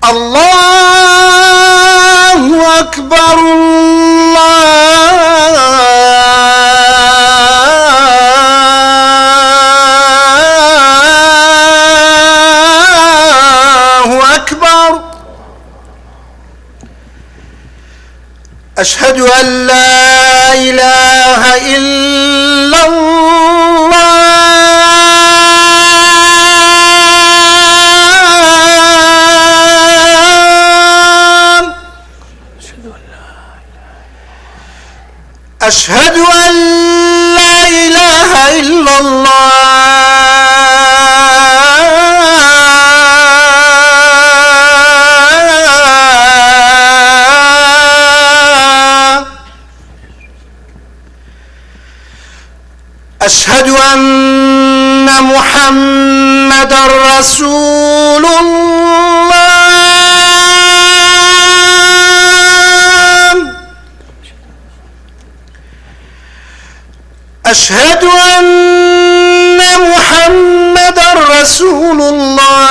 الله أكبر الله أكبر. أشهد أن لا إله إلا الله. أشهد أن لا إله إلا الله. أشهد أن محمدًا رسول الله. أشهد أن محمدًا رسول الله.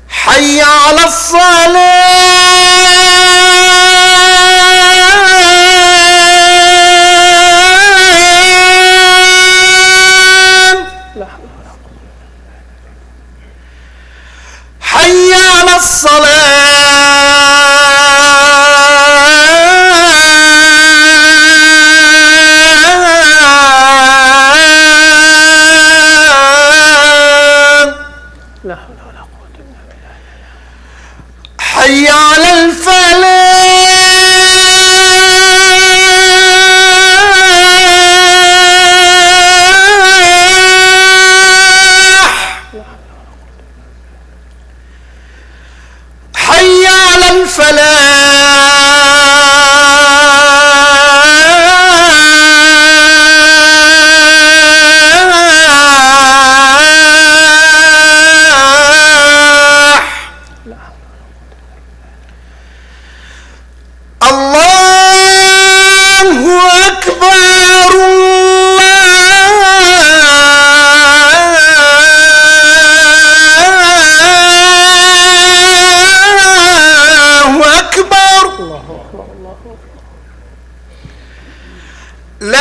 حي على الصلاة. حي على الصلاة. حي على الفلاح. حي على الفلاح. الله أكبر. الله أكبر. لا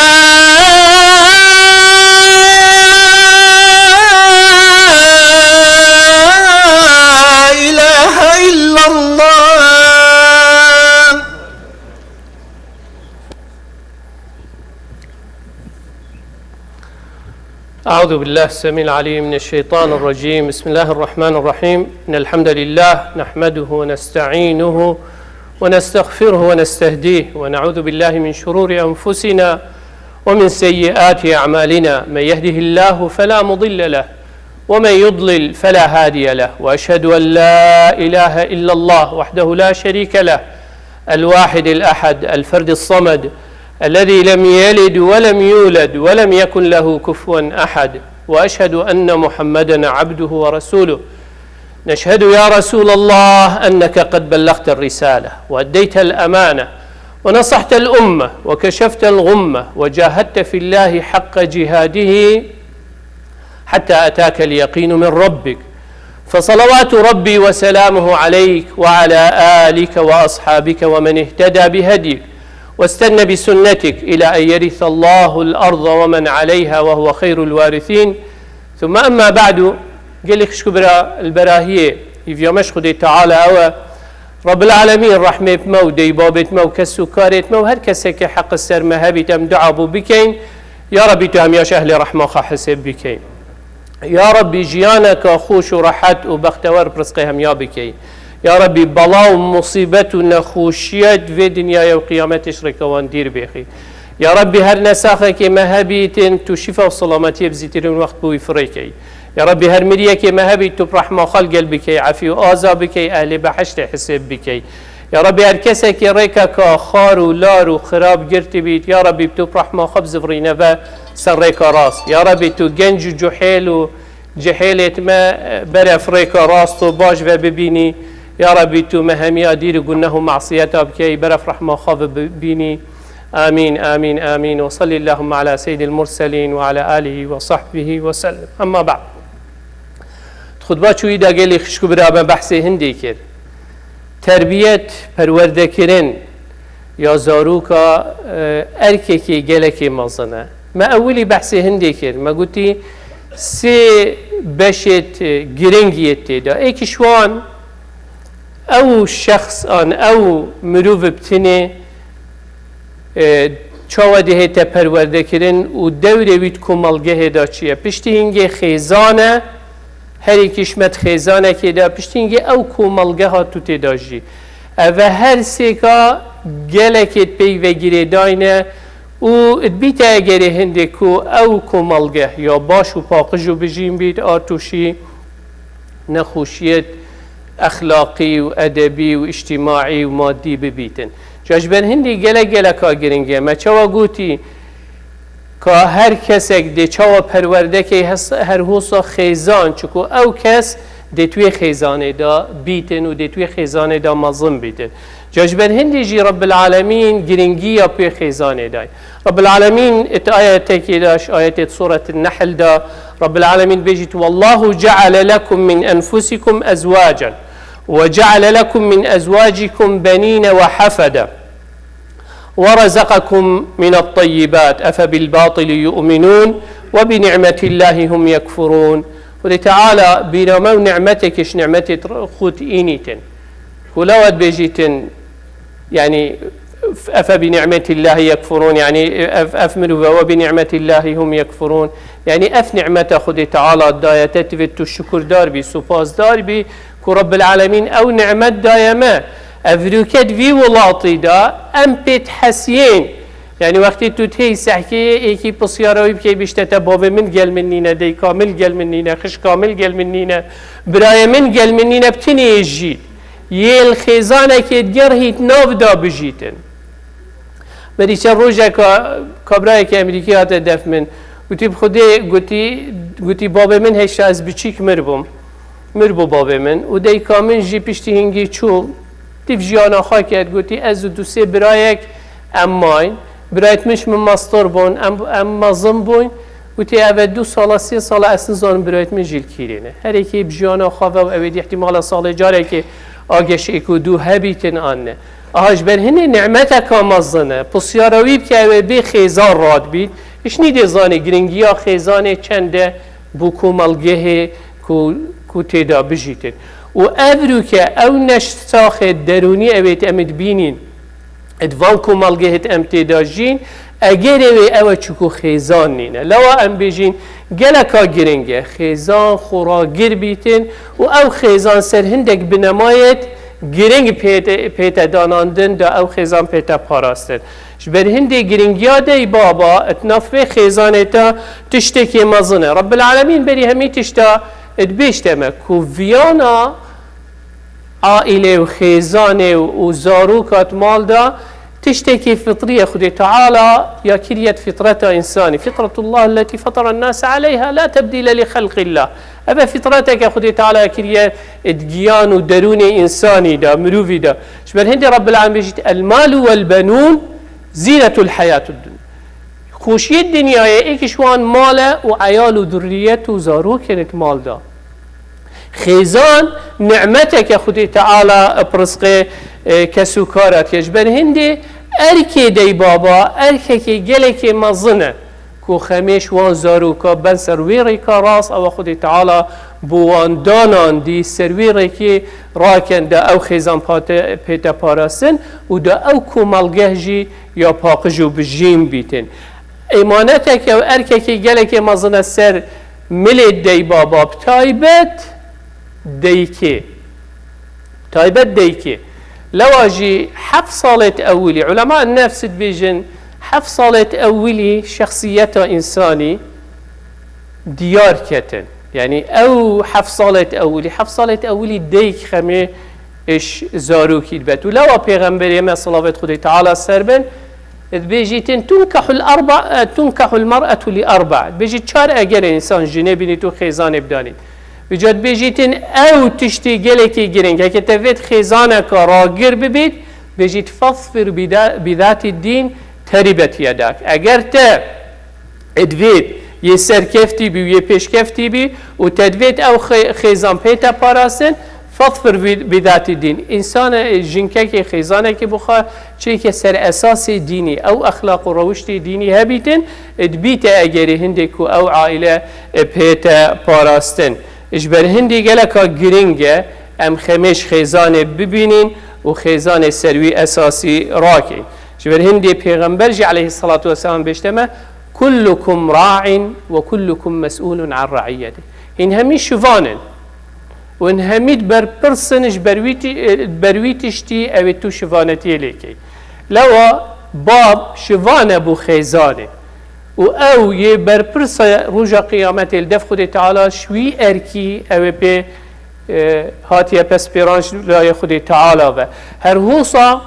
إله إلا الله. أعوذ بالله السميع العليم من الشيطان الرجيم. بسم الله الرحمن الرحيم. إن الحمد لله نحمده ونستعينه ونستغفره ونستهديه ونعوذ بالله من شرور أنفسنا ومن سيئات أعمالنا. من يهده الله فلا مضل له ومن يضلل فلا هادي له. وأشهد أن لا إله إلا الله وحده لا شريك له الواحد الأحد الفرد الصمد الذي لم يلد ولم يولد ولم يكن له كفوا أحد. وأشهد أن محمدا عبده ورسوله. نشهد يا رسول الله أنك قد بلغت الرسالة وأديت الأمانة ونصحت الأمة وكشفت الغمة وجاهدت في الله حق جهاده حتى أتاك اليقين من ربك. فصلوات ربي وسلامه عليك وعلى آلك وأصحابك ومن اهتدى بهديك واستنى بسنتك إلى أن يرث الله الأرض ومن عليها وهو خير الوارثين. ثم أما بعد. قال لك شكبرا البراهية يفيومش خدي تعالى أو رب العالمين رحمة بما ودي بابت ما وكسو كارت ما وهر كسك حق السر مهبي تم دعابو بكين. يا ربي تهم يا شهل رحمة حسب بكين. يا ربي جيانك خوش ورحت وبختور برزقهم يا بكين. يا ربي بلاو مصيبة نخوشيات في دنيا وقيامة اشرك واندير بيخي. يا ربي هر نساخك مهبيتين تشفى وسلامتي بزيتين وقت بوي فريكي. يا ربي هر مريك مهبي تبرحمة خلق بك عفي وآزا بك أهل بحشت حسب بك. يا ربي هر كسك ريكك خار ولار وخراب جرت بيت. يا ربي بتبرحمة خبز فرينفا سريك راس. يا ربي تو جنج جحيل وجحيلة ما برف ريك راس تو باش وببيني. يا ربي تو مهمي أدير قلناه معصيتها بكي برف رحمة خاف ببيني. آمين آمين آمين. وصلي اللهم على سيد المرسلين وعلى آله وصحبه وسلم. أما بعد، خطبه چوی دا گلی خشکو برابر بحث هندی کرد. تربیت پرورده کردن یا زاروکا ارکی گلکی مزنه. ما اولی بحث هندی کرد. ما گویی سه بشت گرنگیت دا. ایکشوان او شخص آن او مروف بتنه چاوا دهیت پرورده کردن و دوره وید کمالگه دا چیه. پشتی هنگه خیزانه هر یکیشمت خیزانه که دا پشتی هنگه او کمالگه ها تو تداجی. و هر سیکا گلکت پی و گیره داینه و بیت اگر هنده که او کمالگه یا باش و پاقجو بجیم بید آتوشی نخوشیت اخلاقی و ادبی و اجتماعی و مادی ببیتن. جاجبن هندی گلک ها گرنگه. ما چوا گوتی که هر کسک دی چوا پرورده که هر حوصا خیزان چکو او کس دی توی خیزانه دا بیتن و دی توی خیزانه دا مظلم بیتن. جاجبن هندی جی رب العالمین گرنگی یا پی خیزانه دای. رب العالمین ات آیت که داش آیت سورة النحل دا رب العالمین بيجيت والله جعل لكم من أنفسكم أزواجا وجعل لكم من أزواجكم بنين وحفدا ورزقكم من الطيبات أفبالباطل يؤمنون وبنعمة الله هم يكفرون. ولتعالى بينما نعمتك نعمتك خود إينيتن ولوات بيجيتن يعني أفبنعمة الله يكفرون يعني أفمروا وبنعمة الله هم يكفرون يعني أف نعمة خود تعالى دايتت في الشكر دار بي سپاس دار بي كرب العالمين أو نعمة دايما أفروكت في ولاطي دا أم بيت حسين يعني وقتی تو تی سحکی ایکی پسیاروی بکی بیشتر باب من گل منینه دی کامل گل منینه خش کامل گل منینه برای من گل منینه بتنی ایجید یه الخیزانه که گرهیت ناو دا بجیتن. بدی چه روزه کابرای که امریکی هات دف من گوتی بخوده گوتی باب من هیچ از بچیک مربو باب من و دی کامل جی پشتی هنگی چو دیف جیانا خواه کرد گوتی از دو سه برایک اماین برایت مش من ماستر بون ام مازم بون گوتی اوه 2 سال 3 سال اصلا زان برایت من جیل کیرینه هر یکی بجیانا خواه و اوه احتمال سال جاره که آگش ایکو دو هبیتن آنه آهاش بر هنه نعمت کامازنه پسیاروی که اوه بی خیزان راد بید اش نیده زانه گرنگی ها خیزانه چنده بو کمالگه کو تیدا بجیتن و ابرو که او نشتاخ درونی اویت امد بینین ادوان کمالگه ام تیدا جین اگر اوه چکو خیزان نینه لوا ام بجین گلکا گرنگه خیزان خورا گر بیتن و او خیزان سر هندک بنمایت گرنگ پیتا داناندن دا او خیزان پیتا پاراستن بر هندی گرنگیا دی بابا اتنافه خیزانتا تشتکی مزنه رب العالمین بری همی تشتا ادبیشتمه که ویانا عائله و خیزانه و زاروکات مال دا تشتكي فطرية خدي تعالى يا كريت فطرة إنساني فطرة الله التي فطر الناس عليها لا تبديل لخلق الله أبا فطرتك يا خدي تعالى يا كريت إدجيان ودروني إنساني دا مروفي دا شبه هندي رب العالمين بيجيت المال والبنون زينة الحياة الدنيا خوشي الدنيا إيكشوان ماله وعيال وذرية وزارو كانت مال دا خيزان نعمتك يا خدي تعالى برزق كسوكارات يجبر هندي اركي دي بابا اركي جلك مظنه كو خميش وان زاروكا بن سرويريكا راس او خدي تعالى بوان دانان دي سرويريكي راكن دا او خيزان بيتا باراسن و دا او كمالگهجي يا باقجو بجيم بيتن ايمانتك او اركي جلك مظنه سر ملي دي بابا بتايبت ديكي تايبت ديكي لواجي حف صالة أولي علماء النفس بيجن حف صالة أولي شخصية إنساني ديار كتن يعني أو حف صالة أولي ديك خمي إيش زاروكي دبت ولو بيغمبر ما صلاة خدي تعالى سربن بيجيتن تنكح المرأة لأربع بيجي 4 أجر إنسان جنبني تو خيزان بداني بجد بيجيتن او تشتي جلكي جرينك هكي تفيت خيزانك راقر ببيت بيجيت فاظفر بذات الدين تربت يدك اگر تا ادوید یه سرکفتی بی و یه پیشکفتی بی و تدوید او خیزان پیتا پاراستن فاظفر بذات الدين انسان جنكه که خیزانه که بخوا چه که سر اساس دینی او اخلاق و روشت دینی هبیتن ادبیت اگری هندی کو او عائله پیتا پاراستن اجبر هندی گلکا گرینگه ام خمش خیزانه ببینین و خیزان سروی اساسی راکین اجبر هندی پیغمبر جی علیه الصلاة والسلام بشتمه كلكم راع وكلكم مسؤول عن رعيته این همی شوانن و این همید بر پرسنش برویتشتی او تو شوانتی لیکی لوا باب شوانه بو خیزانه و او یه بر پرس روژا قیامت الدف خود تعالی شوی ارکی او به هاتیه پس پیرانش لای خود تعالی و هر هوصا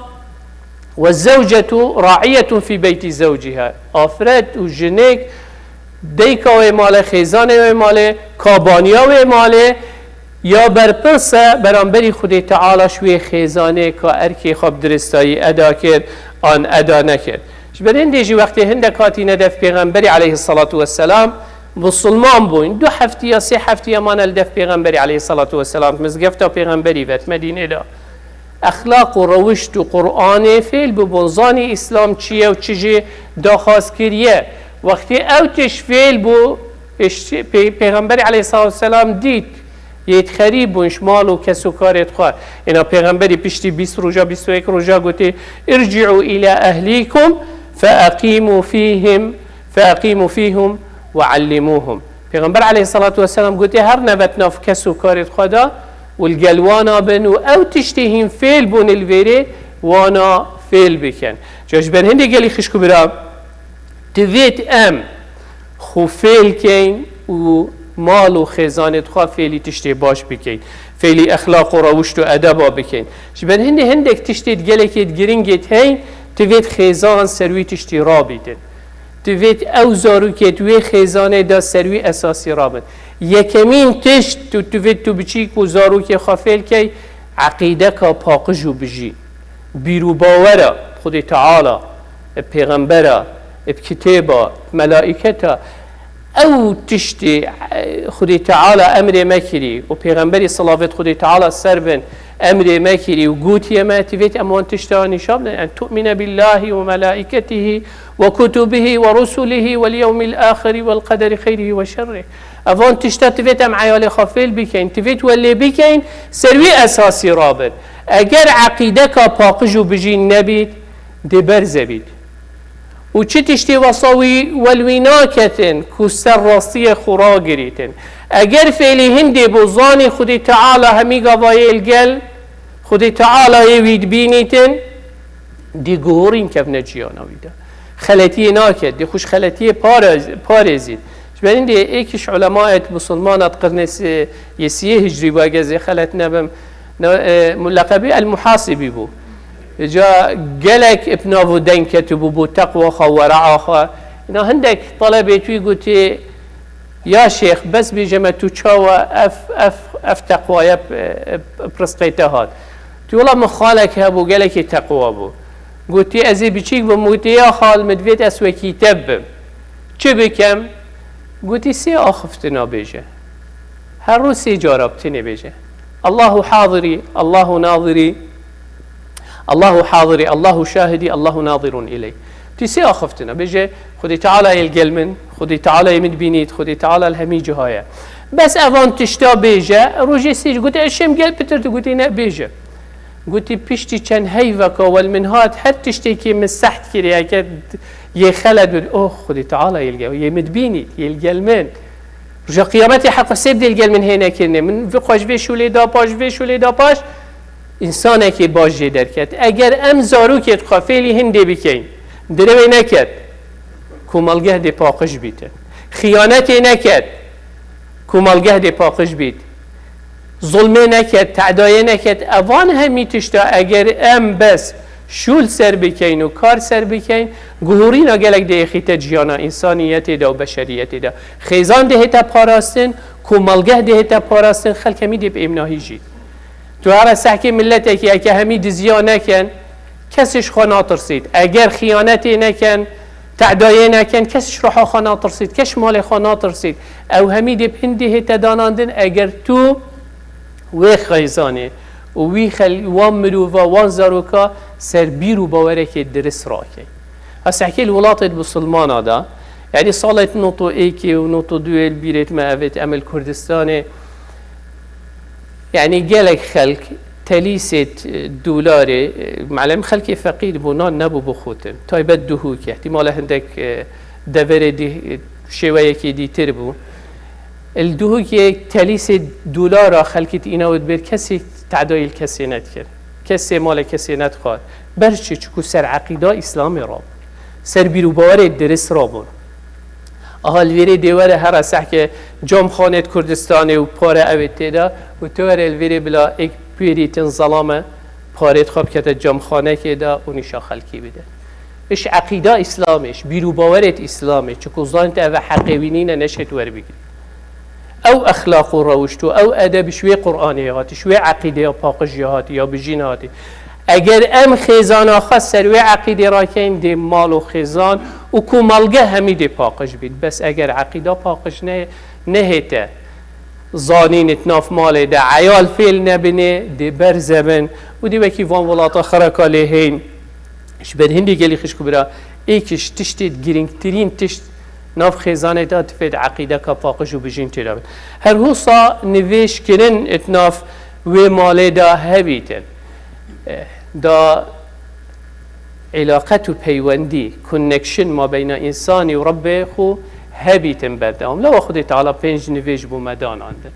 والزوجة راعية في بيت زوجها آفرد و جنک دیکا و مال خیزانه و مال کابانیا و مال یا برپرسه برانبری خود تعالی شوی خیزانه که ارکی خواب درستایی ادا کرد آن ادا نکرد برین دیجی وقتی هندکاتی ندف پیغمبری علیه الصلاة والسلام مسلمان بوین 2 هفته یا 3 هفته مان الدف پیغمبری علیه الصلاة والسلام مزگفتا پیغمبری وقت مدینه دا اخلاق و روشت و قرآن فعل ببنزانی اسلام چیه و چیجی داخواست کریه وقتی او تش فعل بو پیغمبری علیه الصلاة والسلام دید یه خریب بونش مال و کس و کارت خواه اینا پیغمبری پشتی 20 روزا 21 روزا گوته ارجعوا الى اهلیکم فاقیموا فیهم وعلموهم پیغمبر علیه الصلاة والسلام گوته هر نبت ناف کس و کارت خدا والقلوانا بن و او تشتهیم فیل بون الویره وانا فیل بکن جاش بر هندی گلی خشکو برام تویت ام خو فیل کن و مال و خزانت خواه فعلی تشتی باش بکن فعلی اخلاق و روشت و ادبا بکن شبن هندک تشتید گلکت گرینگت هین توید خزان سروی تشتی را بیدن توید او زاروکت وی خزانه دا سروی اساسی را بید یکمین تشت توید تو بچیک و زاروک خافل که عقیده که پاقجو بجی بیرو باورا خود تعالی پیغمبرا بکتابا ملائکتا او تشتي خدي تعالى امر مكري وبيغمبري صلوات خدي تعالى سربن امر مكري وقوت يا ما تفيت اموان تشتاني شابنا ان تؤمن بالله وملائكته وكتبه ورسله واليوم الاخر والقدر خيره وشره افون تشتات ام عيالي خافل بكين تفيت واللي بكين سروي اساسي رابن اگر عقيدك باقجو بجين نبيت دي برزبيت و چه تشتی وصاوی والویناکتن که سر راستی خورا گریتن اگر فعلی هندی بوزانی خودی تعالی همی گوای الگل خودی تعالی وید بینیتن دی گورین کف نجیانا ویده خلطی ناکد دی خوش خلطی پارزید شبرین دی ایکش علماء مسلمانات قرن یسیه هجری باگزی خلط نبم ملقبی المحاسبی بو جا قالك ابنه دين كتبوا بتقوى ورعا خا إنه عندك طلبة تقولي يا شيخ بس بجمعتو تشاوا اف تقوى يا برسقيته هاد تقول ما خالك هابو قالك تقوى بو قلتي ازي بشيك بموتي يا خال مدفيت اسوى كتاب چه بكم قلتي سي اخفتنا بيجه هر روز سي جاربتني بيجه الله حاضري الله ناظري الله حاضري الله شاهدي الله ناظر إلي تسي أخفتنا بيجي خدي تعالى القلمن خدي تعالى يمد بينيت خدي تعالى الهميجة هاي بس أفان تشتا بيجا روجي سيج قلت أشيم قلب بترت قلت نا بيجا قلت بيشتي كان هيفكا والمنهات حتى تشتكي من سحت كريا كد يخلد أوه خدي تعالى يمد بينيت القلمن رجع قيامتي حق سيبدي القلمن هنا كني من فقاش في شولي دا باش في شولي دا باش انسانه که باجی درکت اگر ام زاروکت خافیلی هنده بکن دروی نکد کومالگه دی پاقش بیت خیانتی نکد کومالگه دی پاقش بیت ظلمه نکد تعدایه نکد اوان همی تشتا اگر ام بس شول سر بکن و کار سر بکن گهورینا گلک دی خیت جیانا انسانیت دا و بشریت دا خیزان ده تا پاراستن کومالگه ده تا پاراستن خلک همی دی به امناهی جید تو هر سحکی ملتی که همه دزیا نکن کسش خوا ناترسید. اگر خیانتی نکن تعدایه نکن کسش روحا خوا ناترسید، کش مال خوا ناترسید. او همی پنده هتا داناندن اگر تو وی خیزانه و وان مروفا وان زاروکا سر بیرو باوره که درس راکه. هسه حكي الولايات بسلمانة دا يعني صالت نوتو ايكي ونوتو دويل بيريت ما افت امل كردستاني يعني جالك خلق تليسة دولاري معلم خلقي فقير بونان نبو بخوتن تايبت دهوك احتمال عندك دفر دي شوية كي دي تربو الدهوك تليسة دولار خلقت اينا ودبير كسي تعدايل كسي نتكر كسي مال كسي نتخار برشي چكو سر عقيدة اسلامي راب سر بیرو باور درس رابون اهال ویری دیواره هر سح که جام خانه کردستانی و پاره اویته دا و توار الویری بلا ایک پیریتن ظلامه پاره خواب که جام خانه که دا و نشا خلکی بده اش عقیده اسلامش بیرو باورت اسلامش چکو زانت او حقیوینین نشت ور بگیری او اخلاق و روشتو او ادب شوی قرآنی هاتی شوی عقیده یا پاقش هاتی یا بجین هاتی اگر ام خیزان آخه سروی عقیده را کن دی مال و خیزان و کو مالگه همی دی پاقش بید بس اگر عقیده پاقش نهیته زانین ناف مال ده عیال فیل نبینه دی برزبن و دی وکی وان ولاتا خرکا لیهین اش بر هندی گلی خشکو برا ایکش تشتید گرینگترین تشت ناف خیزانه دا تفید عقیده که پاقش و بجین تیرا بید هر حوصا نویش کرن اتناف و مال دا هبیتن دا علاقة پیوندی کنکشن ما بین انسانی و رب خو هبیتن بردام لو خود تعالی پنج نویج بو مدان آندن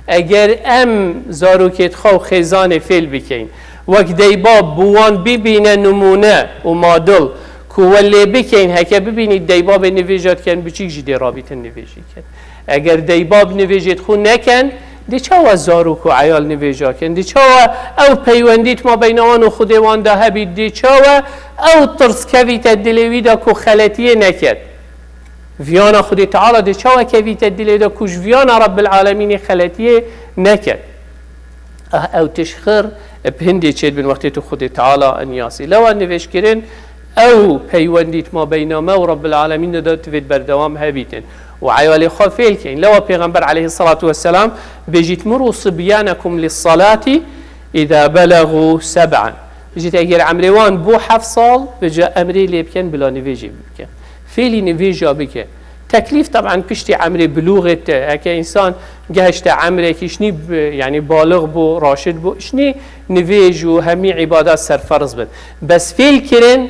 اگر ام زاروکت خو خیزان فیل بکین وقت دیباب بوان ببینه نمونه و مادل که ولی بکین هکه ببینید دیباب نویجات کن بچیک جدی رابطه نویجی کن اگر دیباب نویجت خو نکن دی چاوا زاروک و عیال نویجا کن دی چاوا او پیوندیت ما بین آن و خودوان ده هبید دی چاوا او ترس کویت دلویدا کو خلطیه نکد ویانا خودی تعالی دی چاوا کویت دلویدا کوش ویانا رب العالمین خلطیه نکد او تشخر بهندی چید بین وقتی تو خودی تعالی انیاسی لو نویش کرن او پیوندیت ما بین ما و رب العالمین ده تفید بردوام هبیتن وعيالي خافيل كين لو پیغمبر عليه الصلاة والسلام بيجيت مروا صبيانكم للصلاة إذا بلغوا 7 بيجيت أجر عمروان بو 7 صال بجا أمري لي بكن بلا نفيجي بكن فيلي نفيجا بكن تكليف طبعا كشتي عمري بلوغة هكا إنسان جهشت عمري كشني يعني بالغ بو راشد بو شني نفيج وهمي عبادات سرفرز بد بس فيل كرن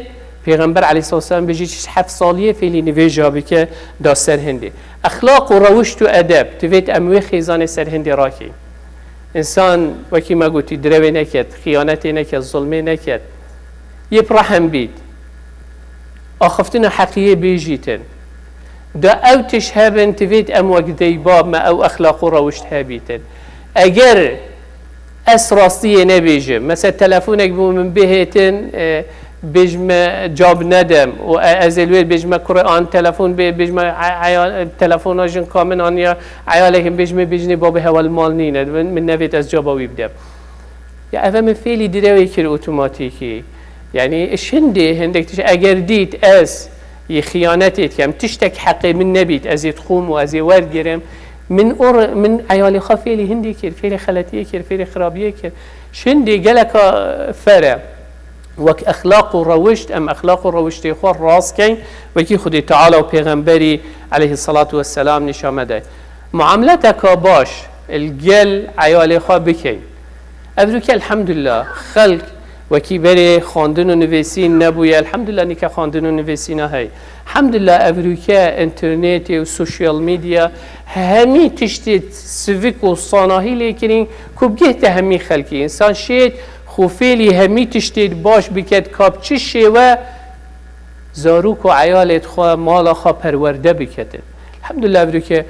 پیغمبر علیه الصلاة والسلام بجید 7 سالیه فیلی نویجا بکه دا سرهنده اخلاق و روشت و ادب توید اموی خیزان سرهنده راکی انسان وکی ما گوتی دروی نکد خیانتی نکد ظلمه نکد یه رحم بید آخفتن حقیه بیجیتن دا او تشهبن توید اموک دیباب ما او اخلاق و روشت هبیتن اگر اس راستیه نبیجم مثلا تلفونک بو من بهتن بجم جاب ندم و از الویر بجم قرآن تلفن بجم تلفن آجن کامن آنیا عیالهم بجم باب هوال مال نینه من نوید از جاباوی بدم یا اول فعلی دیروی کر اتوماتیکی یعنی شنده هندک تش اگر دید از یه خیانتی کم تشتک حقی من نبید از یتخوم و از ورد گرم من عیال خا فعلی هندی کر فعلی خلطیه کر فعلی خرابیه کر شنده گلک فره وك أخلاق روشت أم أخلاق روشت خوار راس كين وكي خدي تعالى وبيغمبري عليه الصلاة والسلام نشامده معاملتك باش الجل عيالي خواه بكين أبروك الحمد لله خلق وكي بري خاندن ونفسين نبويا الحمد لله نكا خاندن ونفسين هاي الحمد لله أبروك انترنت وسوشيال ميديا همي تشتت سفيك وصاناهي لكنين كوبجهت همي خلقي إنسان شيء خوفیلی همی تشتید باش بکد کاب چه شیوه زاروک و عیالت خواه مالا خواه پرورده بکدن الحمدلله برو که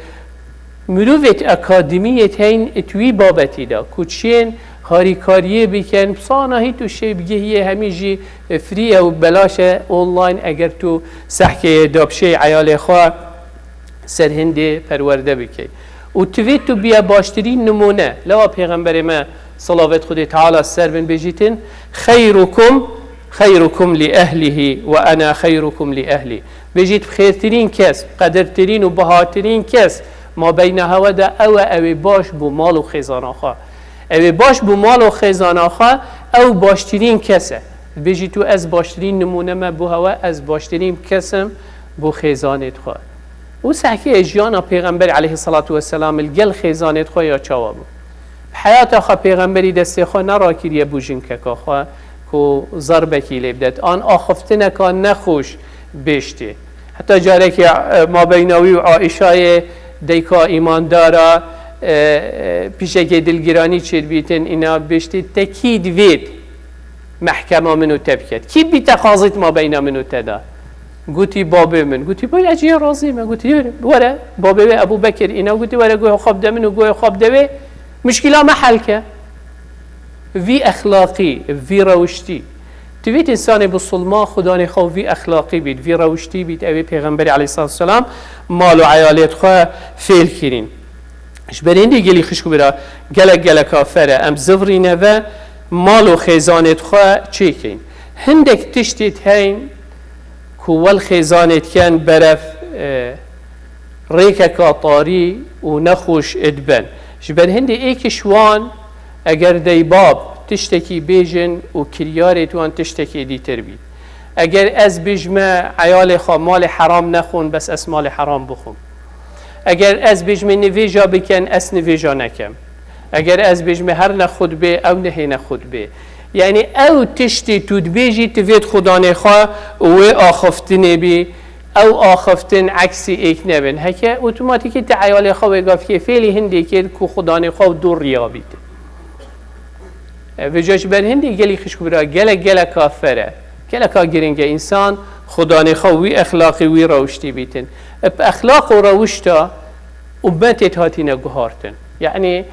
مروفت اکادمیت هین اتوی بابتی دا کچین هاریکاریه بکن بسانه تو شی بگه همی جی فریه و بلاش اونلاین اگر تو سحکه دابشه عیال خواه سرهنده پرورده بکن و توی تو بیا باشترین نمونه لوا پیغمبر ما صلوات خدای تعالی سر بن بجیتن خیرکم خيركم لأهله وأنا خيركم لأهلي. بجيت بخيرترين كس قدرترين وبهاترين كس ما بين هودا أو باش بو مال و خزانه خوا، او باش بو مال و خزانه خوا او باشترين كسه. بجی تو از باشترین نمونه ما بو هوا از باشترین کسم بو خیزانت خوا. او سحکی اجیانا پیغمبر علیه الصلاة والسلام الگل خیزانت خوا یا چاوا بو. حیات خوا پیغمبری دسته خوا نرا کریه بو جنککا خوا که ضربکی لبدت آن آخفتنه که نخوش بشته. حتی جاره که ما بیناوی و عائشای دیکا ایمان دارا پیشه که دلگیرانی چید بیتن اینا بشته تکید وید محکمه منو تبکت کی بی تخاضیت ما بین منو تدا گوتی بابه من گوتی باید اجیه راضی من گوتی وره بابه ابو بکر اینا گوتی وره گوی خواب ده منو گوی خواب ده مشکلا محل که وی اخلاقی وی روشتی تویت انسان بسلما خدا نخوا وی اخلاقی بید وی روشتی بید اوی پیغمبری علیه السلام مال و عیالیت خواه فیل کرین اش برین دی گلی خشکو برا گلک کافره ام زفرینه و مال و خیزانت خواه چی کن هندک تشتیت هین کول خیزانت کن برف ریک کاتاری و نخوش ادبن جبر هندی ایکشوان اگر دی باب تشتکی بیجن و کریارت وان تشتکی دیتر بید اگر از بجمع عیال خواه مال حرام نخون بس اس مال حرام بخون اگر از بجمع نویجا بکن اس نویجا نکم اگر از بجمع هر نخود به او نهی نخود به یعنی او تشتی تود بیجی توید خدا نخواه و آخفتن بی او آخفتن عکسی ایک نبین هکه اتوماتیکی تعیال خواه بگاف که فعلی هندی که خدا نخواه دور ریا بید و جاش بر هندی گلی خشکو برا گل کافره گل کا گرنگه انسان خدا نخواه وی اخلاقی وی روشتی بیتن اخلاق و روشتا امتت هاتین گهارتن یعنی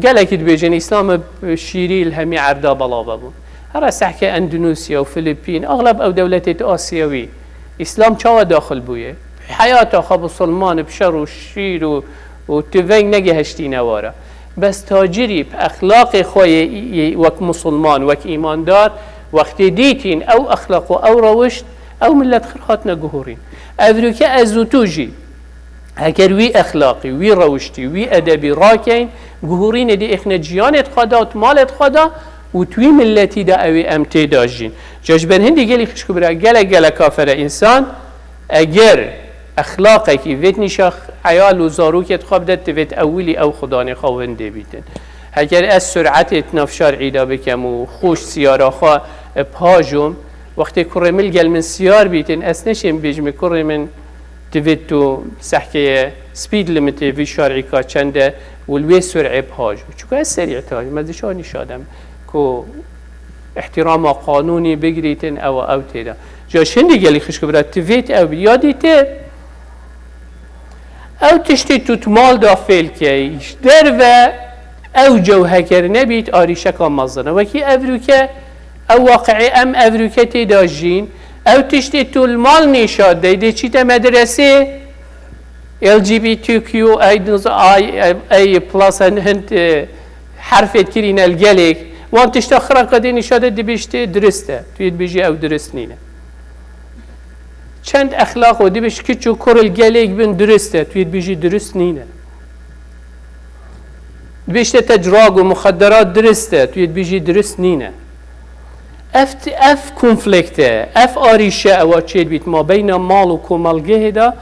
قالك بيجن إسلام شيري الهمي عردا بلابا بون هرا سحكي أندونيسيا وفلبين أغلب أو دولات آسيوي إسلام شوا داخل بويه حياته خاب سلمان بشر وشير وتفين نجي هشتي نوارا بس تاجري بأخلاق خوي وك مسلمان وك إيمان دار وقت ديتين أو أخلاق أو روشت أو ملت خرخاتنا جهورين أفريقيا أزوتوجي هكر وی اخلاقی وی روشتی وی ادبی راکین جهورین دی اخنا جیانت خدا و مالت خدا و توی ملتی دا اوی امتی داجین جاش بر هندی گلی خشکو برا گل کافر انسان اگر اخلاقی که ویت نشاخ عیال و زاروکت خواب داد تویت اولی او خدا نخواهنده بیتن اگر از سرعت نفشار عیدا بکم و خوش سیارا خواه پاجم وقتی کرمل گل من سیار بیتن از نشیم بیجم کر من تفيد تو سحكي سبيد ليميت في شارعي كا چنده والوي سرعه بهاج چونكو سريع تاج ما دشاني شادم كو احترام قانوني بگريتن او تيدا جاش هندي قالي خشكو برا تفيد او يادي ته او تشتي تتمال دا فيل كيش در او جو هكر نبيت آريشكا مزنه وكي افريكا او واقعي ام افريكا تيدا جين او تشتی تو المال نشاد دیده چی تا مدرسه LGBTQ ای پلاس هند حرفت کرین الگلیک وان تشتا خرق دی نشاده دی بشتی درسته توید بجی او درست نینه چند اخلاق و دی بش کچو کر الگلیک بین درسته توید بجی درست نینه دی بشتی تجراغ و مخدرات درسته توید بجی درست نینه اف کنفلیکته اف آریشه او چید بیت ما بین مال و کمالگه دا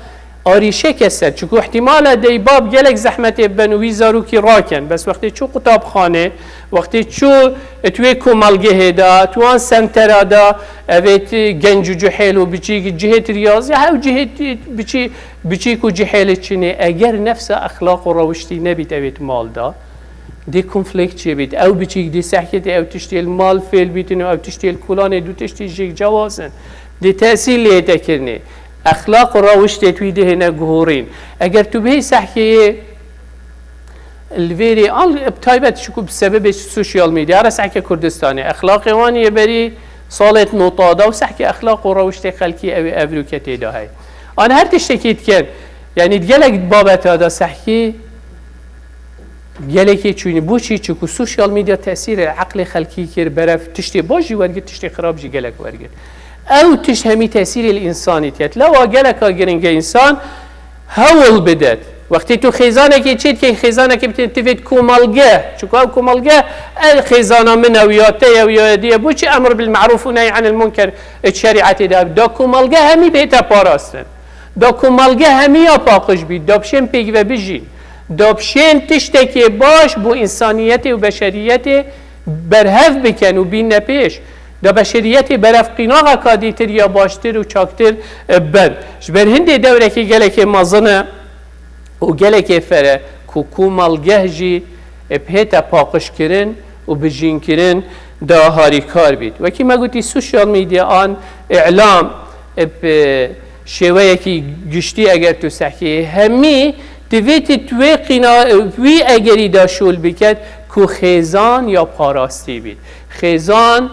آریشه کسر چکو احتمال دی باب گلک زحمت بنوی زاروکی راکن بس وقتی چو قطاب خانه وقتی چو توی کمالگه دا توان سنترا دا اویت گنج و جحیل و بچی جهت ریاضی هاو جهت بچی کو جحیل چنه اگر نفس اخلاق و روشتی نبیت اویت مال دا دی کنفلیکت چیه بید او بچیک دی سحکت او تشتی المال فیل بیتن او تشتی الکلان دو تشتی جیک جوازن دی تأثیر لیده کرنه اخلاق و روشت توی ده نگهورین اگر تو به سحکیه الویری آن بتایبت شکو بسبب سوشیال میدیا را سحک کردستانی اخلاق وانی بری سالت نوتادا و سحک اخلاق و روشت خلکی او افروکتی ده های آن هر تشتکیت کرد یعنی دیگه بابت دا سحکی گلکی چونی بوچی چکو سوشیال میدیا تأثیر عقل خلقی کرد برف تشتی باشی ورگید تشتی خراب جی گلک ورگید او تش همی تأثیر الانسانیت لوا گلکا گرنگ انسان هول بدد وقتی تو خیزانه که چید که خیزانه که بتید تفید کومالگه چکو او کومالگه خیزانه من اویاته اویادیه بوچی امر بالمعروف و نهی عن المنکر شریعت دا کومالگه همی بیتا پاراستن دا کومالگه همی یا پاقش بید دا بشین پیگ و بجین دا بشین تشتکی باش بو انسانیت و بشریت برهف بکن و بین نپیش دا بشریت برف قیناغا کادیتر یا باشتر و چاکتر بند جبر هنده دوره که گلک مازنه و گلک فره کومالگه جی بهتا پاقش کرن و بجین کرن دا هاری کار بید وکی ما گوتی سوشیال میدیا آن اعلام شوه کی گشتی اگر تو سحکی همی دویت توی قناوی اگری دا شول بکد کو خیزان یا پاراستی بید خیزان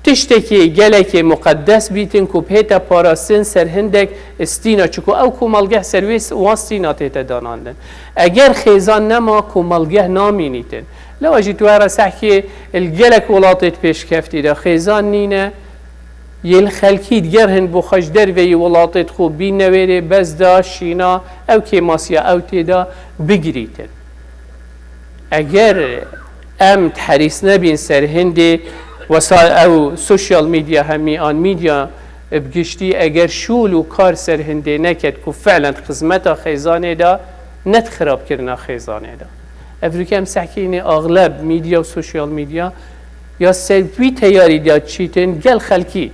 تشتکی گلک مقدس بیتن کو پیتا پاراستن سر هندک استینا چکو او کومالگه سرویس واستینا تیتا داناندن اگر خیزان نما کومالگه نامینیتن لو اجی تو هر سحکی الگلک ولاتت پیش کفتی دا خیزان نینه یل خلکی دیگر هن بو خجدر وی ولاتت خوب بین نویره بز دا شینا او که ماسیا او تیدا بگریتن اگر ام تحریص نبین سر هنده او سوشیال میدیا همی آن میدیا بگشتی اگر شول و کار سر هنده نکد که فعلا خدمت خیزانه دا نت خراب کرنا خیزانه دا افریقا هم سحکین اغلب میدیا و سوشیال میدیا یا سلوی تیاری دا چیتن گل خلکی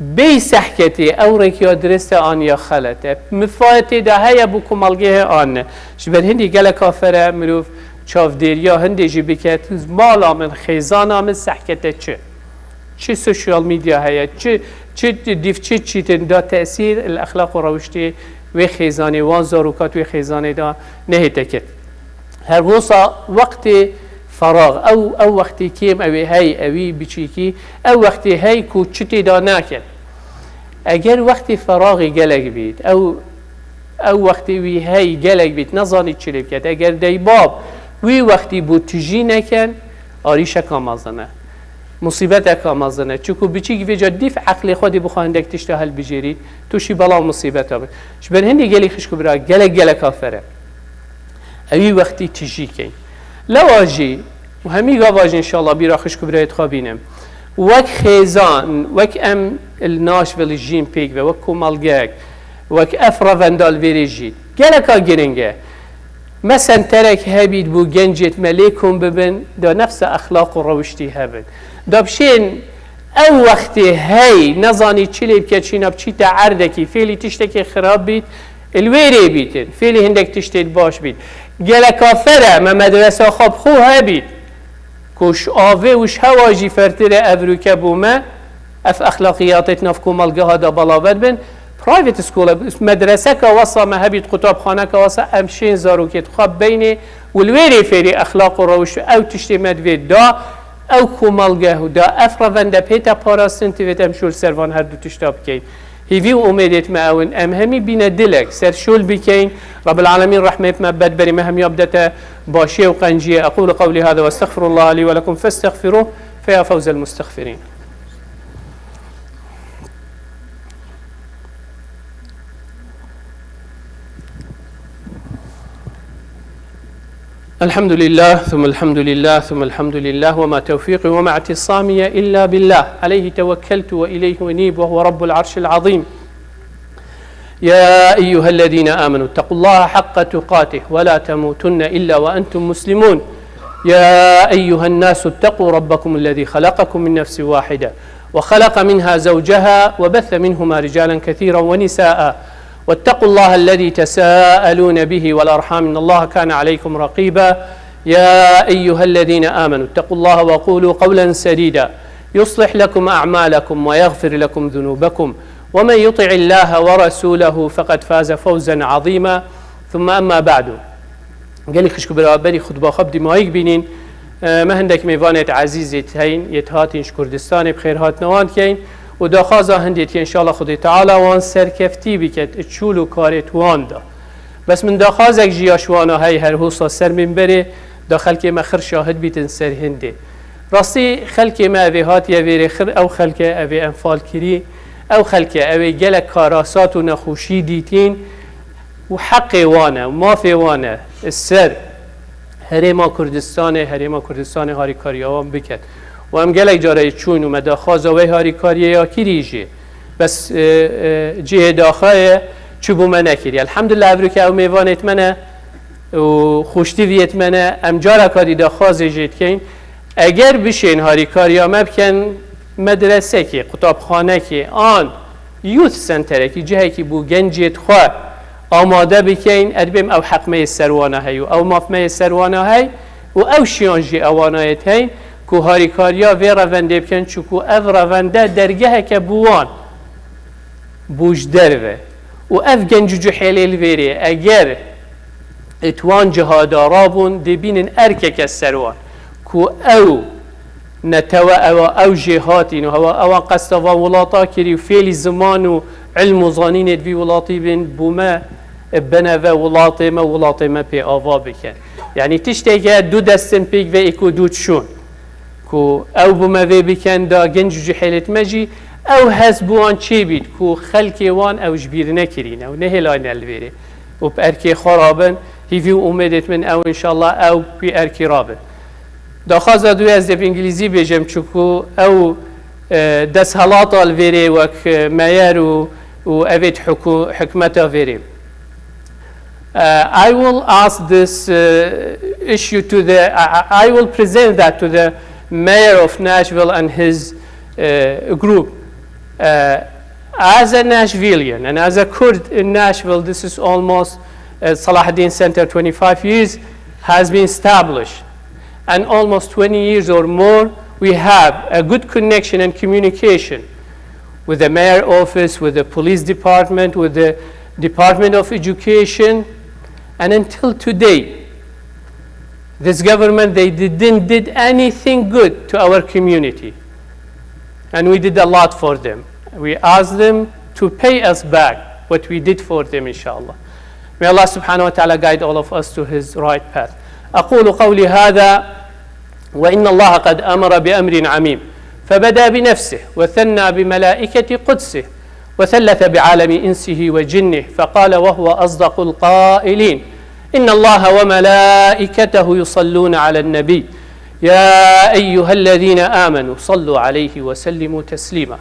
بی سحکتی او رکیا درست آن یا خلطه مفایتی دا هیا بو کمالگه آن شبر هندی گل کافره مروف چاودریا هندی جی بکت مالا من خیزانا من سحکته چه سوشیال میدیا هیا چه دیف چه چیتن دا تأثیر الاخلاق و روشتی و خیزانی وان زاروکات و خیزانی دا نهیده کت هر روزا وقت فراغ او وقتی کیم اوی بچیکی او وقتی هی کو چتی دا نکن اگر وقتی فراغی گلگ بید او وقتی وی هی گلگ بید نزانی چی بکد اگر دی باب وی وقتی بود تجی نکن آریش کامازنه مصیبت کامازنه چکو بچیکی وی جا دیف عقل خودی بخواهندک تشتا هل بجیرید توشی بلا مصیبت ها شبر هندی گلی خشکو برا گلگ کافره اوی وقتی تجی کن لواجی و همی گاواج انشاءالله بیرا خشکو برایت خوابینم وک خیزان وک ام الناش والجین پیک و وک کومالگاک وک افرا وندال ویریجید گلکا گرنگه مثلا ترک هبید بو گنجت ملیکم ببن دا نفس اخلاق و روشتی هبن دا بشین او وقتی هی نزانی چلی بکت چینا بچی تا عردکی فیلی تشتکی خراب بید الویری بیتن فیلی هندک تشتید باش بید گلکا فره ما مدرسه خواب خو هبید کش آوه وش هواجی فرتره افروکه بومه اف اخلاقیاتت نفکو ملگه ها دا بلاوت بن پرایویت سکول مدرسه که واسه ما هبید خطاب خانه که واسه امشین زاروکت خواب بینه والویری فیری اخلاق و روش او تشتی مدوید دا او کومالگه دا افرونده پیتا پاراستن تیویت امشول سروان هر دو تشتاب کن هیوی و امیدت ما اون ام همی بین دلک سر شول بکین رب العالمين رحمة ما بدبري ما هم يبدأ باشية وقنجية أقول قولي هذا واستغفر الله لي ولكم فاستغفروه فيا فوز المستغفرين الحمد لله ثم الحمد لله ثم الحمد لله وما توفيقي وما اعتصامي إلا بالله عليه توكلت وإليه أنيب وهو رب العرش العظيم يا أيها الذين آمنوا اتقوا الله حق تقاته ولا تموتن إلا وأنتم مسلمون يا أيها الناس اتقوا ربكم الذي خلقكم من نفس واحدة وخلق منها زوجها وبث منهما رجالا كثيرا ونساء واتقوا الله الذي تساءلون به والأرحام إن الله كان عليكم رقيبا يا أيها الذين آمنوا اتقوا الله وقولوا قولا سديدا يصلح لكم أعمالكم ويغفر لكم ذنوبكم ومن يطع الله ورسوله فقد فاز فوزا عظيما ثم أما بعد قال لي خشكو برابري خطبة خب دماغك بينين ما هندك ميوانت عزيزت هين يتهاتينش كردستان بخيرهات نوان كين ودا خازا هنديت إن شاء الله خدي تعالى وان سركفتي بكت تشولو كارت وان دا بس من داخازك جیاشوانا های هر حوصا سر من بره داخل که ما خر شاهد بیتن سر هنده راستی خلک ما اوی هات یا ویری خر او خلک اوی انفال کری او خلک اوی گلک کاراسات و نخوشی دیتین و حق وانه و مافی وانه السر هریما کردستان هاری کاریوان بکد و هم گلک جاره چون و مداخاز اوی هاری کاری یا کریجه بس جه داخل چوبو من نکری الحمدلله ابرو که او میوانت منه و خوشتی ویت منه امجاره کاری داخاز جید کن اگر بشین هاری کاریا مبکن مدرسه که قطابخانه که آن یوث سنتره که جهه که بو گنجیت خواه آماده بکن ادبیم او حقمه سروانه هی و او مافمه سروانه هی و او شیانجی اوانایت هی که هاری کاریا وی رونده بکن چکو او رونده درگه که بوان بوش دروه و اف گنج جحیلیل ویری اگر اتوان جهادارابون دبینن ارکک السروان کو او نتوى او جهاتين او قصد ولاطا كري فيلي زمان و علم وظانين في ولاطي بن بوما بنا ولاطي ما بي آوا بكن يعني تشتكي دو دستن بيك و ايكو دود شون كو او بوما في بكن دا جنج جحيلت مجي او هزبوان چي بيت كو خلقي وان او جبير نكرين او نهلان الويري و بأركي خرابن هيفيو امدت من او ان شاء الله او بي أركي رابن داخاز دوی از دف انگلیزی بیجم چکو او دست حالات الویری وک مایر و اوید حکمت الویری. I will ask this issue to the, I will present that to the mayor of Nashville and his group. As a Nashvilleian and as a Kurd in Nashville, this is almost Salahuddin Center 25 years has been established. And almost 20 years or more, we have a good connection and communication with the mayor office, with the police department, with the Department of Education. And until today, this government, they didn't did anything good to our community. And we did a lot for them. We asked them to pay us back what we did for them, inshallah. May Allah subhanahu wa ta'ala guide all of us to his right path. أقول قولي هذا وإن الله قد أمر بأمر عميم فبدأ بنفسه وثنى بملائكة قدسه وثلث بعالم إنسه وجنه فقال وهو أصدق القائلين إن الله وملائكته يصلون على النبي يا أيها الذين آمنوا صلوا عليه وسلموا تسليما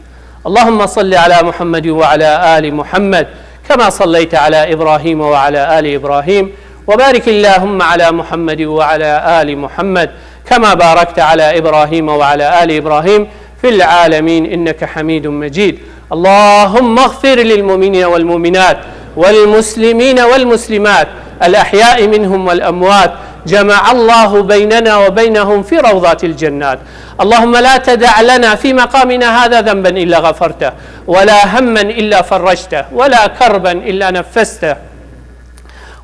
اللهم صل على محمد وعلى آل محمد كما صليت على إبراهيم وعلى آل إبراهيم وبارك اللهم على محمد وعلى آل محمد كما باركت على إبراهيم وعلى آل إبراهيم في العالمين إنك حميد مجيد اللهم اغفر للمؤمنين والمؤمنات والمسلمين والمسلمات الأحياء منهم والأموات جمع الله بيننا وبينهم في روضات الجنات اللهم لا تدع لنا في مقامنا هذا ذنبا إلا غفرته ولا هما إلا فرجته ولا كربا إلا نفسته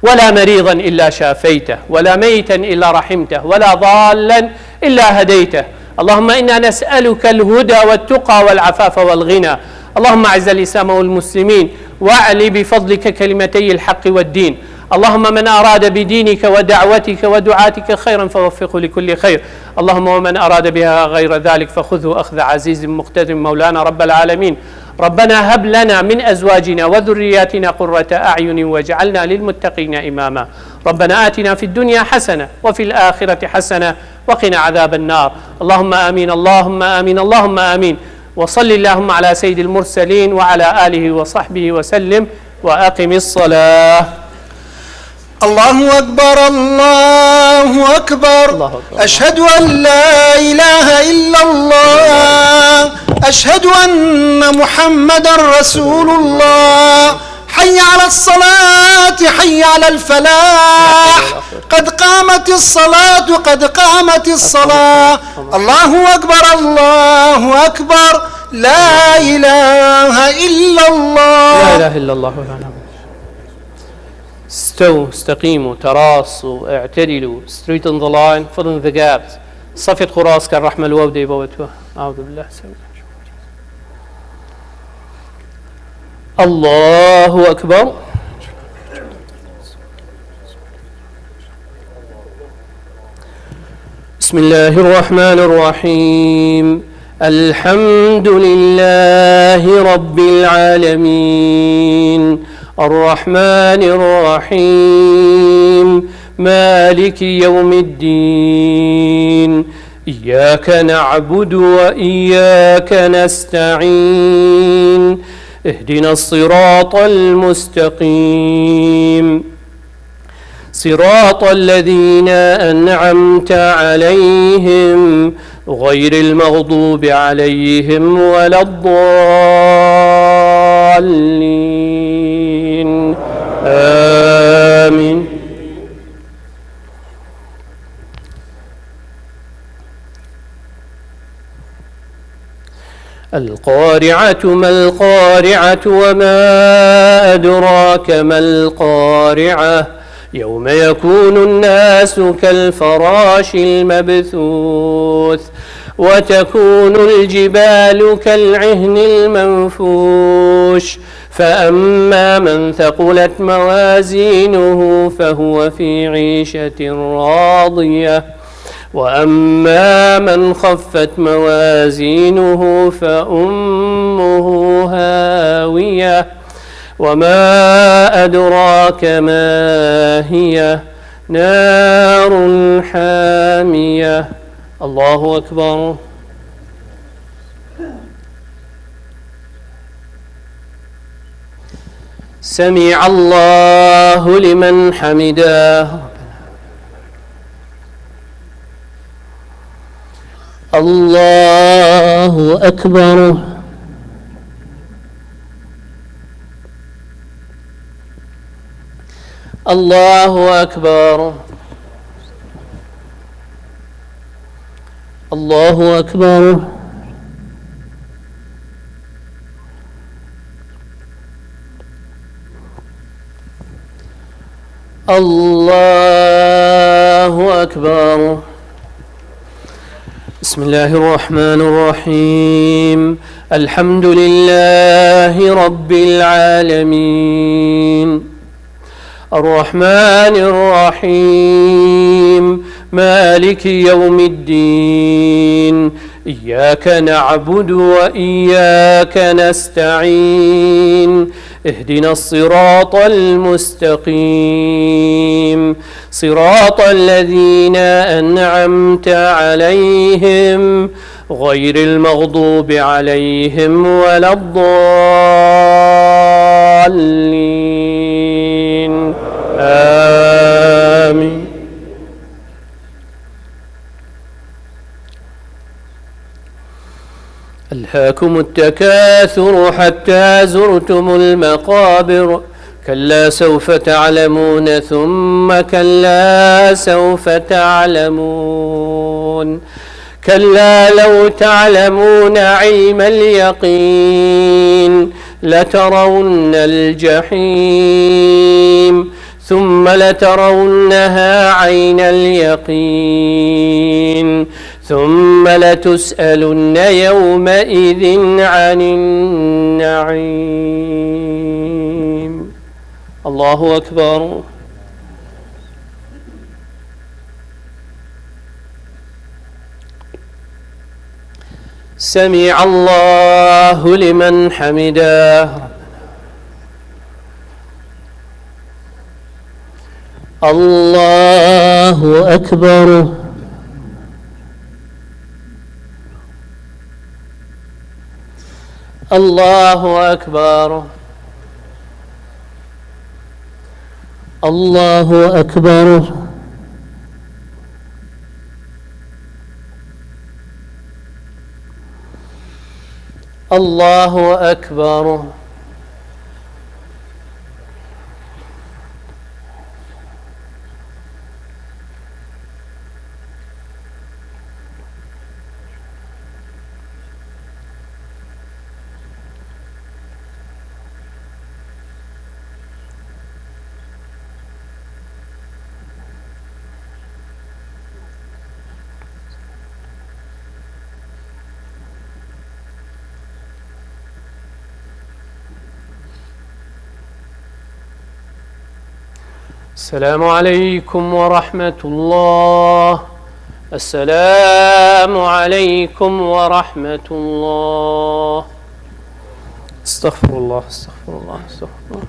ولا مريضا إلا شافيته ولا ميتا إلا رحمته ولا ضالا إلا هديته اللهم إنا نسألك الهدى والتقى والعفاف والغنى اللهم أعز الإسلام والمسلمين واعل بفضلك كلمتي الحق والدين اللهم من أراد بدينك ودعوتك ودعاتك خيرا فوفقه لكل خير اللهم ومن أراد بها غير ذلك فخذه أخذ عزيز مقتدر مولانا رب العالمين ربنا هب لنا من أزواجنا وذرياتنا قرة أعين واجعلنا للمتقين إماما ربنا آتنا في الدنيا حسنة وفي الآخرة حسنة وقنا عذاب النار اللهم آمين اللهم آمين اللهم آمين وصل اللهم على سيد المرسلين وعلى آله وصحبه وسلم وأقم الصلاة الله أكبر الله أكبر أشهد أن لا إله إلا الله أشهد أن محمد رسول الله حي على الصلاة حي على الفلاح قد قامت الصلاة قد قامت الصلاة الله أكبر الله أكبر لا إله إلا الله لا إله إلا الله استووا استقيموا تراصوا اعتدلوا straight on the line fill in the gaps صفت قراسك الرحمة الوودي بوتوه أعوذ بالله الله أكبر بسم الله الرحمن الرحيم. الحمد لله رب العالمين، الرحمن الرحيم، مالك يوم الدين، إياك نعبد وإياك نستعين، اهدنا الصراط المستقيم، صراط الذين أنعمت عليهم غير المغضوب عليهم ولا الضالين، آمين. القارعة ما القارعة وما أدراك ما القارعة يوم يكون الناس كالفراش المبثوث وتكون الجبال كالعهن المنفوش فأما من ثقلت موازينه فهو في عيشة راضية وأما من خفت موازينه فأمه هاوية وما أدراك ما هي نار حامية. الله أكبر. سمع الله لمن حمده. الله أكبر. الله أكبر. الله أكبر. الله أكبر. بسم الله الرحمن الرحيم. الحمد لله رب العالمين، الرحمن الرحيم، مالك يوم الدين، إياك نعبد وإياك نستعين، اهدنا الصراط المستقيم، صراط الذين أنعمت عليهم غير المغضوب عليهم ولا الضالين، آمين. ألهاكم التكاثر حتى زرتم المقابر، كلا سوف تعلمون ثم كلا سوف تعلمون، كلا لو تعلمون علم اليقين لترون الجحيم ثم لترونها عين اليقين ثم لتسألن يومئذ عن النعيم. الله أكبر. سمع الله لمن حمده. الله أكبر. الله أكبر. الله أكبر. الله أكبر. السلام عليكم ورحمة الله. السلام عليكم ورحمة الله. استغفر الله استغفر الله استغفر الله.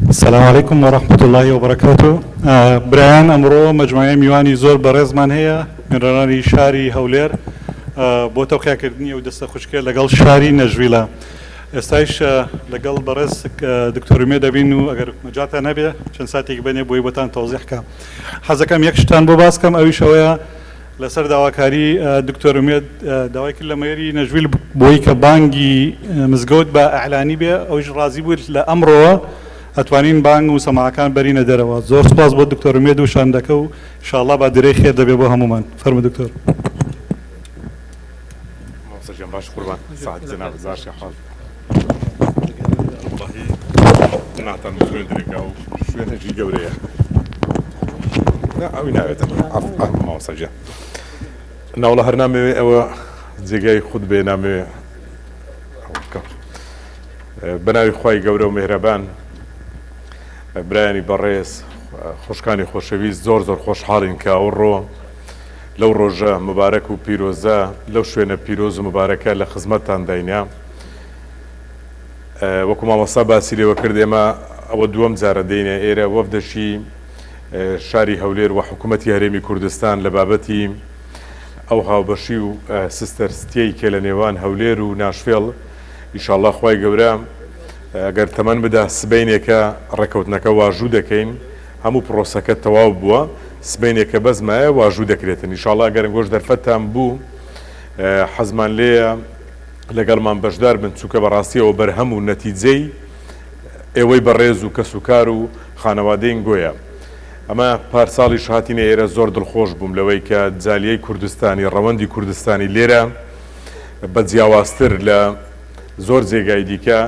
السلام عليكم ورحمة الله وبركاته. برایان ئەمڕۆ مەجموعەیە میوانی زۆر بەڕێزمان هەیە میێنەرانی شاری هەولێر بۆ تەوقیاکردنی ئەو دەستە خوشکێ لەگەڵ شاری نەژویلە. ئێستایش لەگەڵ بەڕێز دکتۆر مێ دەبین و ئەگەر مەجاتە نەبێ چەند ساتێک بنێ بۆی بۆتان تەوزیحکەم. حەزەکەم یەک شتان بۆ باسکەم، ئەویش ئەوەیە لەسەر داواکاری دکتۆر مێ داوای کرد لە مەیەری نەژویل بۆی کە بانگی مزگەوت بە ئەعلانی بێ، ئەویش ڕازی بوویت لە ئەمڕۆوە ئەتوانین بانگ و سەماعەکان بەرینە دەرەوە. زۆر سپاس بۆ دکتۆر مێد و شاندەکە و ئینشاءالله با درێی خێر دەبێ بۆ هەمومان. فەرموو دکتۆر. سەرجەم باش قوربان سعد جەناب باشە حاڵ. والله ناتان شوێن درێکا و شوێنێکی گەورەیە. ئەوی ناوێتە ماوەسەجە. ناوڵە هەر نامەوێ ئەوە جێگای خود بێ نامەوێ بەناوی خوای گەورە و مێهرەبان. برایانی بەڕێز خوشکانی خۆشەویست زۆر زۆر خۆشحاڵین کە ئەوڕۆ لەو ڕۆژە مبارەک و پیرۆزە لەو شوێنە پیرۆز و مبارەکە لە خزمەتتان داینیا. وەکو مامۆستا باسی لێوە کرد ئێمە ئەوە دووەم جارە دێنێ ئێرە وەفدەشی شاری هەولێر و حکوومەتی هەرێمی کوردستان لە بابەتی ئەو هاوبەشی و سستەرستیەی کە لە نێوان هەولێر و ناشفێڵ ئینشاءالله خوای گەورە ئەگەر تەمەن بدا سبەینێکە ڕێکەوتنەکە واژوو دەکەین، هەموو پرۆسەکە تەواو بووە، سبەینێکە بەزمایە واژوو دەکرێتن. ئینشاءالله ئەگەر گۆش دەرفەتان بوو حەزمان لێیە لەگەڵمان بەشدار بن، چووکە بەڕاستیەوە بەرهەم و نەتیجەی ئێوەی بەڕێز و کەس و کار و خانەوادەین گۆیە. ئەمە پارساڵی شهاتینە ئێرە زۆر دڵخۆش بووم لەوەی کە جالیەی کوردستانی ڕەوەندی کوردستانی لێرە بە جیاوازتر لە زۆر جێگای دیکە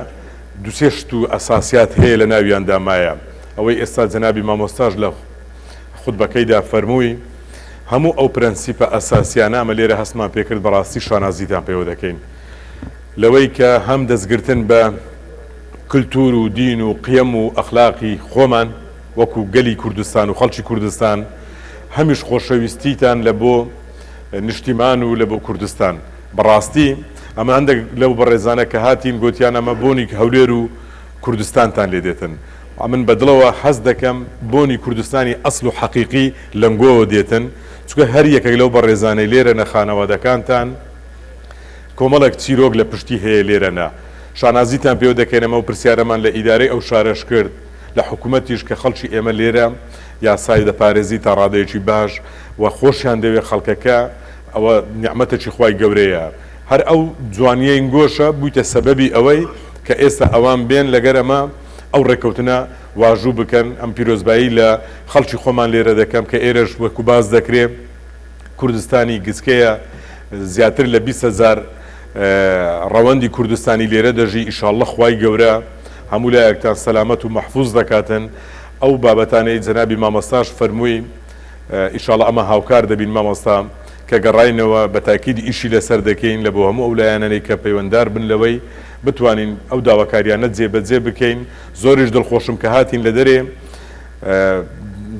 دووسێ شت و ئەساسیات هەیە لە ناویان دامایە. ئەوەی ئێستا جەنابی مامۆستاژ لە خوتبەکەیدا فەرمووی هەموو ئەو پرەنسیپە ئەساسیانە ئەمە لێرە هەستمان پێکرد بەڕاستی شانازیتان پێوە دەکەین لەوەی کە هەم دەستگرتن بە کللتور و دین و قیەم و ئەخلاقی خۆمان وەکو گەلی کوردستان و خەڵکی کوردستان، هەمیش خۆشەویستیتان لە بۆ نیشتیمان و لە بۆ کوردستان. بەڕاستی ئەمە هەندێک لەو بەڕێزانە کە هاتین گوتیان ئەمە بۆنی هەولێر و کوردستانتان لێ دێتن. من بەدڵەوە حەز دەکەم بۆنی کوردستانی ئەسڵ و حەقیقی لەنگۆوە دێتن، چونکە هەر یەکێک لەو بەڕێزانەی لێرە نە خانەوادەکانتان کۆمەڵێک چیرۆک لە پشتی هەیە لێرەنا. شانازیتان پێوە دەکەینەمە و پرسیارەمان لە ئیدارەی ئەو شارەش کرد لە حکوومەتیش کە خەڵکی ئێمە لێرە یاسای دەپارێزی تا ڕادەیەکی باش و خۆشیان دەوێت خەڵکەکە ئەوە نیعمەتێکی خوای گەورەیە. هەر ئەو جوانیەی گۆشە بوویتە سەبەبی ئەوەی کە ئێستا ئەوان بێن لەگەرەمە ئەو ڕێکەوتنە واژوو بکەن. ئەم پیرۆزبایی لە خەڵکی خۆمان لێرە دەکەم کە ئێرەش وەکو باز دەکرێت کوردستانی گچکەیە زیاتر لە 20,000 ڕەوەندی کوردستانی لێرە دەژی. ئیشاءالله خوای گەورە هەموو لایەکتان سەلامەت و مەحفوظ دەکاتن. ئەو بابەتانەی جەنابی مامۆستاش فەرمووی ئیشاءالله ئەمە هاوکار دەبین مامۆستا کە گەڕاینەوە بە تاکید ئیشی لەسەر دەکەین لە بۆ هەموو ئەو لایەنەی کە پەیوەنددار بن لەوەی بتوانین ئەو داواکاریانە جێبەجێ بکەین. زۆریش دڵخۆشم کە هاتین لە دەرێ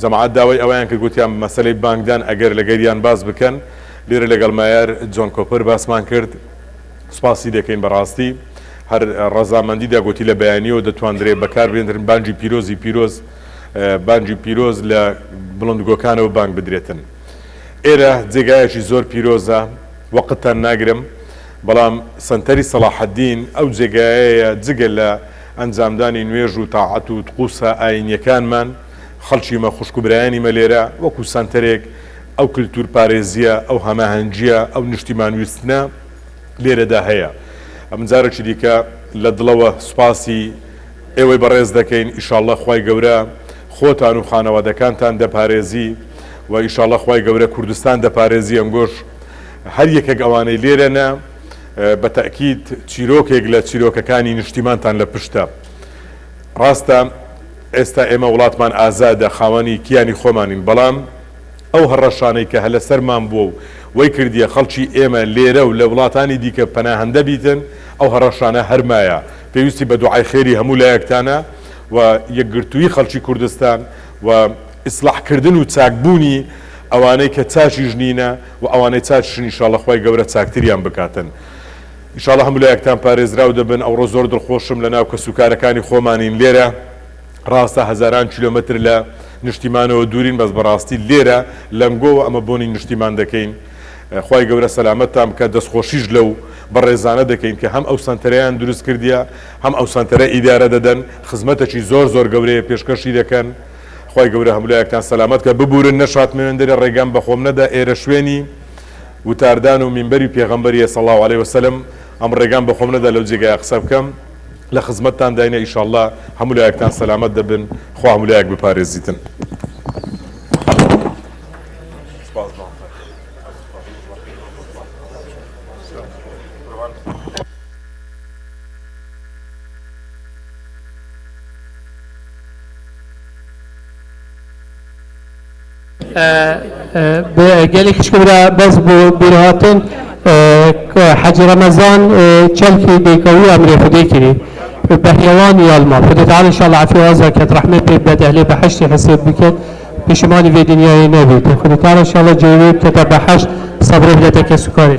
جەماعەت داوای ئەویان کە گوتیان مەسەلەی بانگدان ئەگەر لەگەریان باز بکەن. لێرە لەگەڵ مایار جۆن کۆپەر باسمان کرد، سوپاسی دەکەین بەڕاستی. هەر ڕەزامەندی داگوتی لە بەیانیەوە دەتواندرێت بەکاربێنرن بانگی پیرۆزی بانگی پیرۆز لە بڵندگۆکانەوە بانگ بدرێتن. ئێرە جێگایەکی زۆر پیرۆزە، وەقتتان ناگرم، بەڵام سەنتەری سەلاحەدین ئەو جێگایەیە جگە لە ئەنجامدانی نوێژ و تاعەت و تقوسە ئاینیەکانمان خەڵکی مە خوشکوبرایانی مە لێرە وەکو سەنتەرێک ئەو کللتور پارێزیە، ئەو هەماهەنگیە، ئەو نیشتیمانویستنە لێرەدا هەیە. ئەم جارێکی دیکە لە دڵەوە سوپاسی ئێوەی بەڕێز دەکەین. ئیشاءالله خوای گەورە خۆتان و خانەوادەکانتان دەپارێزی و ئیشاءالله خوای گەورە کوردستان دەپارێزی. ئەنگۆش هەر یەکێک ئەوانەی لێرەنە بە تەکید چیرۆکێک لە چیرۆکەکانی نیشتیمانتان لە پشتە. ڕاستە ئێستا ئێمە وڵاتمان ئازادە خاوەنی کیانی خۆمانین بەڵام ئەو هەڕەشانەی کە هەلە سەرمان بووە و وەی کردیە خەڵکی ئێمە لێرە و لە وڵاتانی دیکە پەناهەندە بیتن ئەو هەڕەشانە هەرمایە پێویستی بە دوعای خێری هەموو لایەکتانە و یەکگرتووی خەڵکی کوردستان و ئیسلاحکردن و چاکبوونی ئەوانەی کە چاچیش نینە و ئەوانەی چاچشن ئینشاڵڵا خۆی گەورە چاکتریان بکاتن ئینشاڵڵا هەموو لایەکتان پارێزراو دەبن ئەوڕۆ زۆر دڵخۆشم لە ناو کەسوکارەکانی خۆمانین لێرە ڕاستە هەزاران کیلۆمەتر لە نیشتیمانەوە دوورین بەس بەڕاستی لێرە لەنگۆوە ئەمە بۆنی نیشتیمان دەکەین خی گەورە سەلامەتتان کە دەستخۆشیش لەو بەڕێزانە دەکەین کە هەم ئەو سنتەرەیان دروست کردیە هەم ئەو سنتەرە ئیدارە دەدەن خزمەتێکی زۆر گەورەیە پێشکەشی دەکەن خی گەورە هەمولایەکتان سەلامەت کە ببورن نەشات منندری ڕێگەم بەخۆم نەدا ئێرە شوێنی وتاردان و مینبەری پێغەمبەریە صلی الله علیه وسلم ئەم ڕێگەم بەخۆم نەدا لەو جێگای قسە بکەم لە خزمەتتان داینە ئینشاءالله هەمولایەکتان سەلامەت دەبن خوا هەمولایەک بپارێزیتن gelek kişkabra baz bu birhatın Hacı Ramazan çelki dekavi amre fudê kirî behyawanî alma Xwedê Teala inşallah afî waza ket rahmet pê bide ehlê beheştê hesab biket pêşimanî vê dinyayê nebît Xwedê Teala inşallah cêwî bikete beheşt sabrê bidete kesûkarê